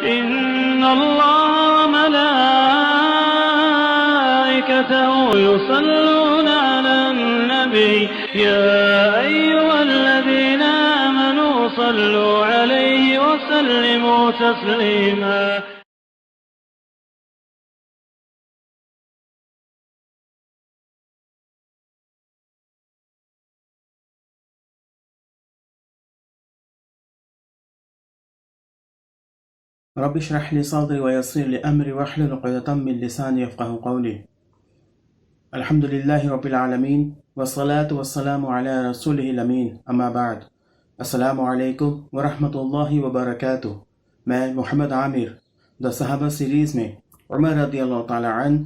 إن الله وملائكته يصلون على النبي يا أيها الذين آمنوا صلوا عليه وسلموا تسليما. رب اشرح لي صدري ويسر لي أمري واحلل عقدة من لساني يفقهوا قولي. الحمد لله رب العالمين والصلاة والسلام على رسوله الأمين أما بعد. السلام علیکم ورحمۃ اللہ وبرکاتہ. میں محمد عامر دا صحابہ سیریز میں عمر رضی اللہ تعالی عنہ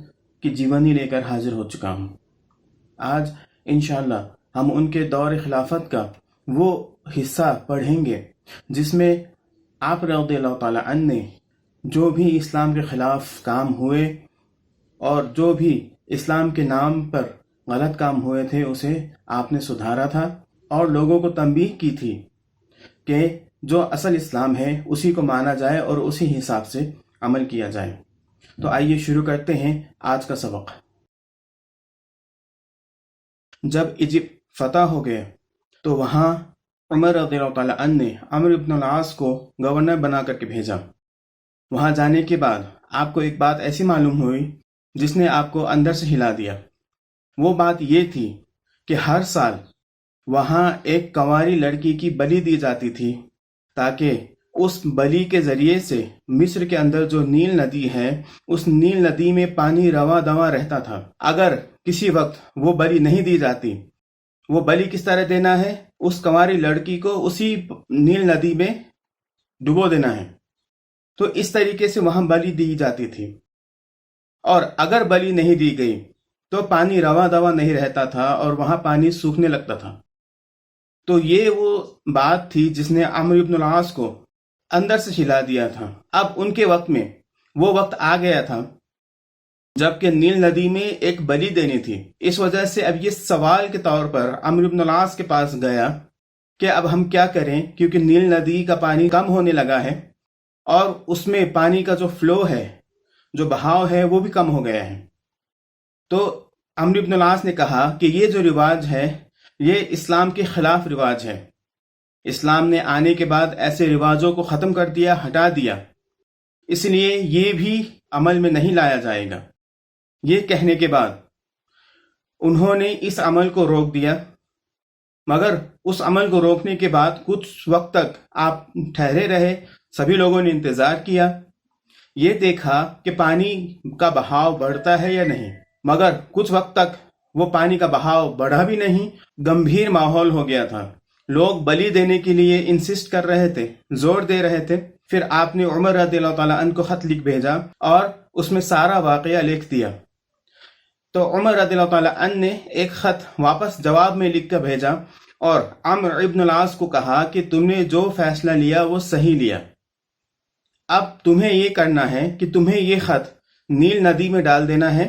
کی جیونی لے کر حاضر ہو چکا ہوں. آج انشاءاللہ ہم ان کے دور خلافت کا وہ حصہ پڑھیں گے جس میں آپ رضی اللہ تعالی عنہ نے جو بھی اسلام کے خلاف کام ہوئے اور جو بھی اسلام کے نام پر غلط کام ہوئے تھے اسے آپ نے سدھارا تھا اور لوگوں کو تنبیہ کی تھی کہ جو اصل اسلام ہے اسی کو مانا جائے اور اسی حساب سے عمل کیا جائے. تو آئیے شروع کرتے ہیں آج کا سبق. جب ایجپٹ فتح ہو گئے تو وہاں عمر رضی اللہ تعالیٰ عنہ نے عمرو بن العاص کو گورنر بنا کر کے بھیجا. وہاں جانے کے بعد آپ کو ایک بات ایسی معلوم ہوئی جس نے آپ کو اندر سے ہلا دیا. وہ بات یہ تھی کہ ہر سال وہاں ایک کنواری لڑکی کی بلی دی جاتی تھی تاکہ اس بلی کے ذریعے سے مصر کے اندر جو نیل ندی ہے اس نیل ندی میں پانی رواں دواں رہتا تھا. اگر کسی وقت وہ بلی نہیں دی جاتی، وہ بلی کس طرح دینا ہے؟ اس کنواری لڑکی کو اسی نیل ندی میں ڈبو دینا ہے. تو اس طریقے سے وہاں بلی دی جاتی تھی، اور اگر بلی نہیں دی گئی تو پانی رواں دواں نہیں رہتا تھا اور وہاں پانی سوکھنے لگتا تھا. تو یہ وہ بات تھی جس نے عمرو بن العاص کو اندر سے ہلا دیا تھا. اب ان کے وقت میں وہ وقت آ گیا تھا جبکہ نیل ندی میں ایک بلی دینی تھی. اس وجہ سے اب یہ سوال کے طور پر عمرو بن العاص کے پاس گیا کہ اب ہم کیا کریں، کیونکہ نیل ندی کا پانی کم ہونے لگا ہے اور اس میں پانی کا جو فلو ہے، جو بہاؤ ہے، وہ بھی کم ہو گیا ہے. تو عمرو بن العاص نے کہا کہ یہ جو رواج ہے یہ اسلام کے خلاف رواج ہے. اسلام نے آنے کے بعد ایسے رواجوں کو ختم کر دیا، ہٹا دیا، اس لیے یہ بھی عمل میں نہیں لایا جائے گا. یہ کہنے کے بعد انہوں نے اس عمل کو روک دیا، مگر اس عمل کو روکنے کے بعد کچھ وقت تک آپ ٹھہرے رہے. سبھی لوگوں نے انتظار کیا، یہ دیکھا کہ پانی کا بہاؤ بڑھتا ہے یا نہیں، مگر کچھ وقت تک وہ پانی کا بہاؤ بڑھا بھی نہیں. گمبھیر ماحول ہو گیا تھا، لوگ بلی دینے کے لیے انسسٹ کر رہے تھے، زور دے رہے تھے. پھر آپ نے عمر رضی اللہ تعالیٰ عنہ کو خط لکھ بھیجا اور اس میں سارا واقعہ لکھ دیا. تو عمر رضی اللہ تعالیٰ عنہ نے ایک خط واپس جواب میں لکھ کر بھیجا اور عمرو ابن العاص کو کہا کہ تم نے جو فیصلہ لیا وہ صحیح لیا. اب تمہیں یہ کرنا ہے کہ تمہیں یہ خط نیل ندی میں ڈال دینا ہے.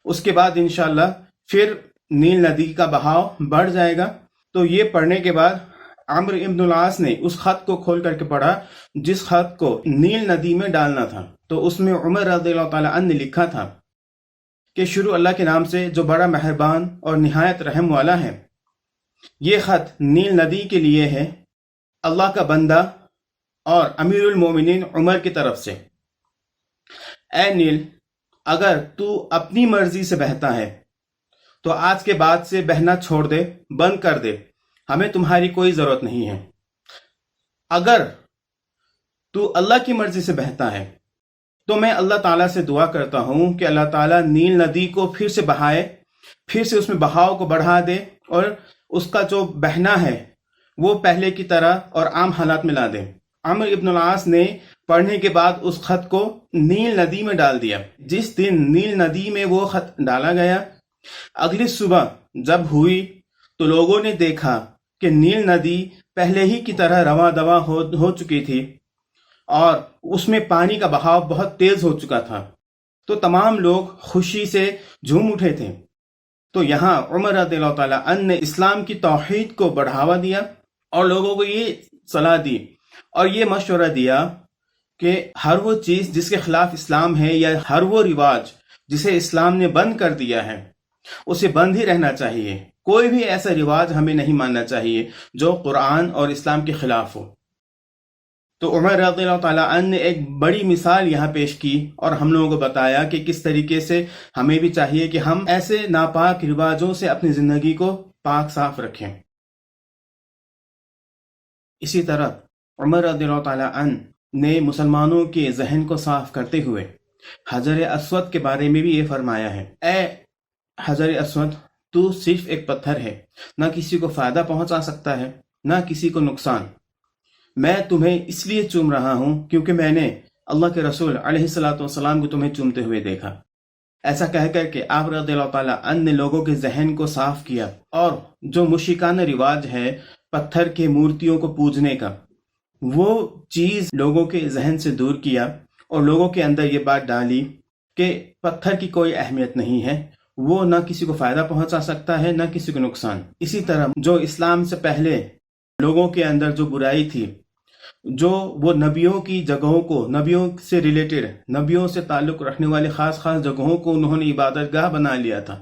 اس کے بعد انشاءاللہ پھر نیل ندی کا بہاؤ بڑھ جائے گا. تو یہ پڑھنے کے بعد عمرو ابن العاص نے اس خط کو کھول کر کے پڑھا جس خط کو نیل ندی میں ڈالنا تھا. تو اس میں عمر رضی اللہ تعالیٰ عنہ نے لکھا تھا کہ شروع اللہ کے نام سے جو بڑا مہربان اور نہایت رحم والا ہے. یہ خط نیل ندی کے لیے ہے، اللہ کا بندہ اور امیر المومنین عمر کی طرف سے. اے نیل، اگر تو اپنی مرضی سے بہتا ہے تو آج کے بعد سے بہنا چھوڑ دے، بند کر دے، ہمیں تمہاری کوئی ضرورت نہیں ہے. اگر تو اللہ کی مرضی سے بہتا ہے تو میں اللہ تعالیٰ سے دعا کرتا ہوں کہ اللہ تعالیٰ نیل ندی کو پھر سے بہائے، پھر سے اس میں بہاؤ کو بڑھا دے اور اس کا جو بہنا ہے وہ پہلے کی طرح اور عام حالات میں لا دے. عمرو ابن العاص نے پڑھنے کے بعد اس خط کو نیل ندی میں ڈال دیا. جس دن نیل ندی میں وہ خط ڈالا گیا، اگلی صبح جب ہوئی تو لوگوں نے دیکھا کہ نیل ندی پہلے ہی کی طرح رواں دواں ہو چکی تھی اور اس میں پانی کا بہاؤ بہت تیز ہو چکا تھا. تو تمام لوگ خوشی سے جھوم اٹھے تھے. تو یہاں عمر رضی اللہ تعالیٰ عنہ نے اسلام کی توحید کو بڑھاوا دیا اور لوگوں کو یہ صلاح دی اور یہ مشورہ دیا کہ ہر وہ چیز جس کے خلاف اسلام ہے یا ہر وہ رواج جسے اسلام نے بند کر دیا ہے اسے بند ہی رہنا چاہیے. کوئی بھی ایسا رواج ہمیں نہیں ماننا چاہیے جو قرآن اور اسلام کے خلاف ہو. تو عمر رضی اللہ تعالیٰ عنہ نے ایک بڑی مثال یہاں پیش کی اور ہم لوگوں کو بتایا کہ کس طریقے سے ہمیں بھی چاہیے کہ ہم ایسے ناپاک رواجوں سے اپنی زندگی کو پاک صاف رکھیں. اسی طرح عمر رضی اللہ تعالیٰ عنہ نے مسلمانوں کے ذہن کو صاف کرتے ہوئے حجر اسود کے بارے میں بھی یہ فرمایا ہے، اے حجر اسود، تو صرف ایک پتھر ہے، نہ کسی کو فائدہ پہنچا سکتا ہے نہ کسی کو نقصان. میں تمہیں اس لیے چوم رہا ہوں کیونکہ میں نے اللہ کے رسول علیہ الصلوۃ والسلام کو تمہیں چومتے ہوئے دیکھا. ایسا کہہ کر کے آپ رضی اللہ تعالیٰ عنہ نے لوگوں کے ذہن کو صاف کیا اور جو مشرکانہ رواج ہے پتھر کے مورتیوں کو پوجنے کا، وہ چیز لوگوں کے ذہن سے دور کیا اور لوگوں کے اندر یہ بات ڈالی کہ پتھر کی کوئی اہمیت نہیں ہے، وہ نہ کسی کو فائدہ پہنچا سکتا ہے نہ کسی کو نقصان. اسی طرح جو اسلام سے پہلے لوگوں کے اندر جو برائی تھی، جو وہ نبیوں کی جگہوں کو، نبیوں سے ریلیٹڈ، نبیوں سے تعلق رکھنے والے خاص جگہوں کو انہوں نے عبادت گاہ بنا لیا تھا،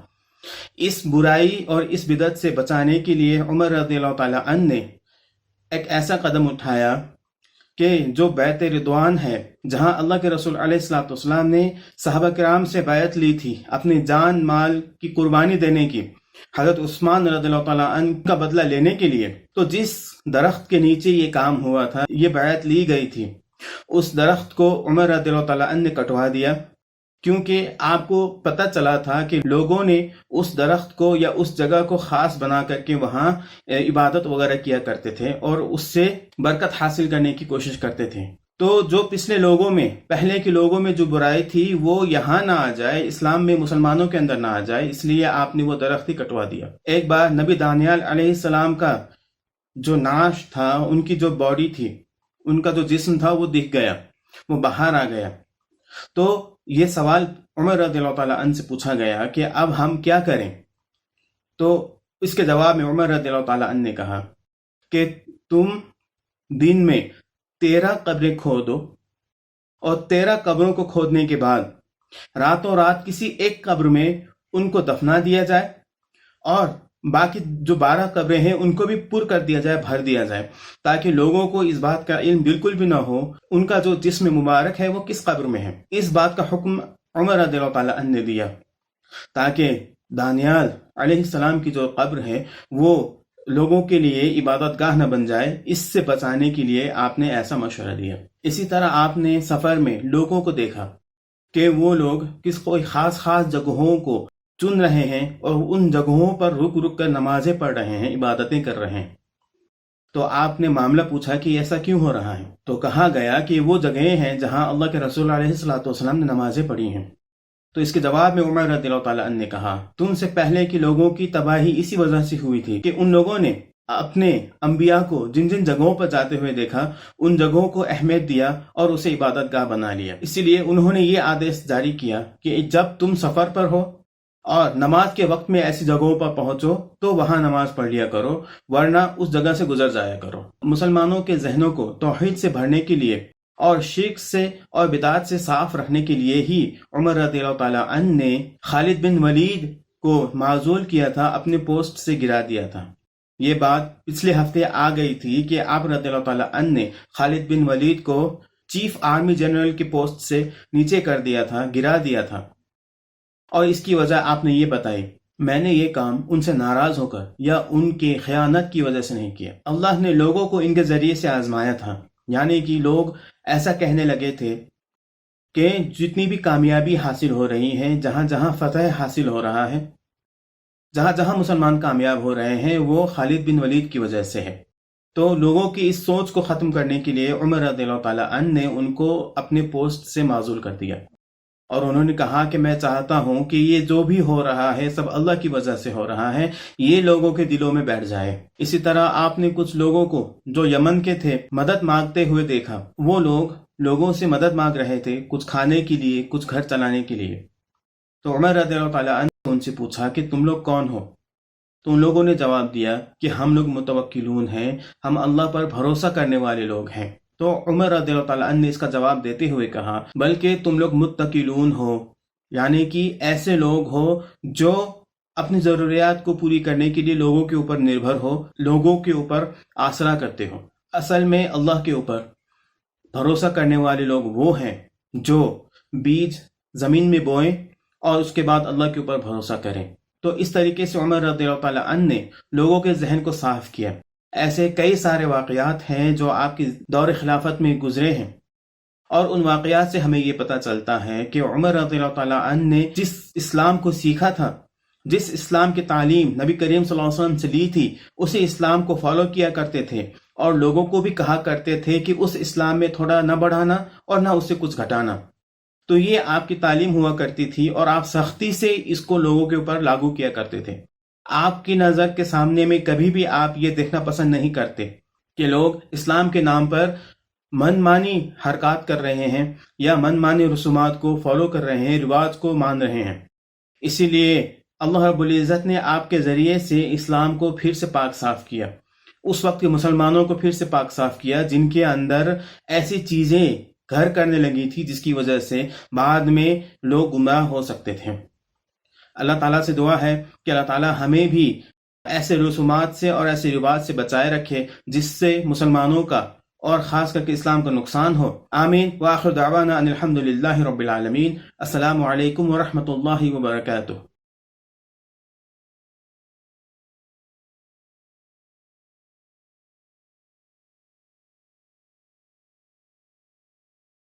اس برائی اور اس بدعت سے بچانے کے لیے عمر رضی اللہ تعالیٰ عنہ نے ایک ایسا قدم اٹھایا کہ جو بیعت رضوان ہے، جہاں اللہ کے رسول علیہ الصلوۃ والسلام نے صحابہ کرام سے بیعت لی تھی اپنی جان مال کی قربانی دینے کی، حضرت عثمان رضی اللہ تعالیٰ عنہ کا بدلہ لینے کے لیے. تو جس درخت کے نیچے یہ کام ہوا تھا، یہ بیعت لی گئی تھی، اس درخت کو عمر رضی اللہ تعالیٰ عنہ نے کٹوا دیا، کیونکہ آپ کو پتہ چلا تھا کہ لوگوں نے اس درخت کو یا اس جگہ کو خاص بنا کر کے وہاں عبادت وغیرہ کیا کرتے تھے اور اس سے برکت حاصل کرنے کی کوشش کرتے تھے. تو جو پچھلے لوگوں میں، پہلے کے لوگوں میں جو برائی تھی وہ یہاں نہ آ جائے، اسلام میں مسلمانوں کے اندر نہ آ جائے، اس لیے آپ نے وہ درخت ہی کٹوا دیا. ایک بار نبی دانیال علیہ السلام کا جو نعش تھا، ان کی جو باڈی تھی، ان کا جو جسم تھا وہ دکھ گیا، وہ باہر آ گیا. تو یہ سوال عمر رضی اللہ تعالیٰ عنہ سے پوچھا گیا کہ اب ہم کیا کریں؟ تو اس کے جواب میں عمر رضی اللہ تعالیٰ عنہ نے کہا کہ تم دن میں 13 قبریں کھودو اور 13 قبروں کو کھودنے کے بعد راتوں رات کسی ایک قبر میں ان کو دفنا دیا جائے اور باقی جو 12 قبریں ہیں ان کو بھی پر کر دیا جائے، بھر دیا جائے، تاکہ لوگوں کو اس بات کا علم بالکل بھی نہ ہو ان کا جو جسم مبارک ہے وہ کس قبر میں ہے. اس بات کا حکم عمر رضی اللہ تعالیٰ عنہ نے دیا تاکہ دانیال علیہ السلام کی جو قبر ہے وہ لوگوں کے لیے عبادت گاہ نہ بن جائے. اس سے بچانے کے لیے آپ نے ایسا مشورہ دیا. اسی طرح آپ نے سفر میں لوگوں کو دیکھا کہ وہ لوگ کوئی خاص جگہوں کو چن رہے ہیں اور ان جگہوں پر رک رک کر نمازیں پڑھ رہے ہیں، عبادتیں کر رہے ہیں. تو آپ نے معاملہ پوچھا کہ ایسا کیوں ہو رہا ہے؟ تو کہا گیا کہ وہ جگہیں ہیں جہاں اللہ کے رسول علیہ الصلوۃ والسلام نے نمازیں پڑھی ہیں. تو اس کے جواب میں عمر رضی اللہ تعالیٰ عنہ نے کہا، تم سے پہلے کے لوگوں کی تباہی اسی وجہ سے ہوئی تھی کہ ان لوگوں نے اپنے انبیاء کو جن جن جگہوں پر جاتے ہوئے دیکھا ان جگہوں کو اہمیت دیا اور اسے عبادت گاہ بنا لیا. اسی لیے انہوں نے یہ آدیش جاری کیا کہ جب تم سفر پر ہو اور نماز کے وقت میں ایسی جگہوں پر پہنچو تو وہاں نماز پڑھ لیا کرو، ورنہ اس جگہ سے گزر جایا کرو. مسلمانوں کے ذہنوں کو توحید سے بھرنے کے لیے اور شرک سے اور بدعات سے صاف رکھنے کے لیے ہی عمر رضی اللہ تعالیٰ عنہ نے خالد بن ولید کو معزول کیا تھا، اپنے پوسٹ سے گرا دیا تھا. یہ بات پچھلے ہفتے آ گئی تھی کہ آپ رضی اللہ تعالیٰ عنہ نے خالد بن ولید کو چیف آرمی جنرل کی پوسٹ سے نیچے کر دیا تھا، گرا دیا تھا، اور اس کی وجہ آپ نے یہ بتائی، میں نے یہ کام ان سے ناراض ہو کر یا ان کے خیانت کی وجہ سے نہیں کیا. اللہ نے لوگوں کو ان کے ذریعے سے آزمایا تھا، یعنی کہ لوگ ایسا کہنے لگے تھے کہ جتنی بھی کامیابی حاصل ہو رہی ہے، جہاں جہاں فتح حاصل ہو رہا ہے، جہاں جہاں مسلمان کامیاب ہو رہے ہیں، وہ خالد بن ولید کی وجہ سے ہے. تو لوگوں کی اس سوچ کو ختم کرنے کے لیے عمر رضی اللہ تعالیٰ عنہ نے ان کو اپنے پوسٹ سے معزول کر دیا، اور انہوں نے کہا کہ میں چاہتا ہوں کہ یہ جو بھی ہو رہا ہے سب اللہ کی وجہ سے ہو رہا ہے، یہ لوگوں کے دلوں میں بیٹھ جائے. اسی طرح آپ نے کچھ لوگوں کو جو یمن کے تھے مدد مانگتے ہوئے دیکھا. وہ لوگوں سے مدد مانگ رہے تھے، کچھ کھانے کے لیے، کچھ گھر چلانے کے لیے. تو عمر رضی اللہ تعالیٰ عنہ نے ان سے پوچھا کہ تم لوگ کون ہو؟ تو ان لوگوں نے جواب دیا کہ ہم لوگ متوکلون ہیں، ہم اللہ پر بھروسہ کرنے والے لوگ ہیں. تو عمر رضی اللہ تعالیٰ عنہ نے اس کا جواب دیتے ہوئے کہا بلکہ تم لوگ متکلون ہو، یعنی کہ ایسے لوگ ہو جو اپنی ضروریات کو پوری کرنے کے لیے لوگوں کے اوپر نربھر ہو، لوگوں کے اوپر آسرا کرتے ہو۔ اصل میں اللہ کے اوپر بھروسہ کرنے والے لوگ وہ ہیں جو بیج زمین میں بوئیں اور اس کے بعد اللہ کے اوپر بھروسہ کریں۔ تو اس طریقے سے عمر رضی اللہ تعالیٰ عنہ نے لوگوں کے ذہن کو صاف کیا۔ ایسے کئی سارے واقعات ہیں جو آپ کی دور خلافت میں گزرے ہیں، اور ان واقعات سے ہمیں یہ پتہ چلتا ہے کہ عمر رضی اللہ تعالیٰ عنہ نے جس اسلام کو سیکھا تھا، جس اسلام کی تعلیم نبی کریم صلی اللہ علیہ وسلم سے لی تھی، اسی اسلام کو فالو کیا کرتے تھے، اور لوگوں کو بھی کہا کرتے تھے کہ اس اسلام میں تھوڑا نہ بڑھانا اور نہ اس سے کچھ گھٹانا۔ تو یہ آپ کی تعلیم ہوا کرتی تھی، اور آپ سختی سے اس کو لوگوں کے اوپر لاگو کیا کرتے تھے۔ آپ کی نظر کے سامنے میں کبھی بھی آپ یہ دیکھنا پسند نہیں کرتے کہ لوگ اسلام کے نام پر من مانی حرکات کر رہے ہیں یا من مانی رسومات کو فالو کر رہے ہیں، رواج کو مان رہے ہیں۔ اسی لیے اللہ رب العزت نے آپ کے ذریعے سے اسلام کو پھر سے پاک صاف کیا، اس وقت کے مسلمانوں کو پھر سے پاک صاف کیا جن کے اندر ایسی چیزیں گھر کرنے لگی تھی جس کی وجہ سے بعد میں لوگ گمراہ ہو سکتے تھے۔ اللہ تعالیٰ سے دعا ہے کہ اللہ تعالیٰ ہمیں بھی ایسے رسومات سے اور ایسے رواج سے بچائے رکھے جس سے مسلمانوں کا اور خاص کر کے اسلام کا نقصان ہو۔ آمین۔ وآخر دعوانا ان الحمد للہ رب العالمین۔ السلام علیکم ورحمۃ اللہ وبرکاتہ۔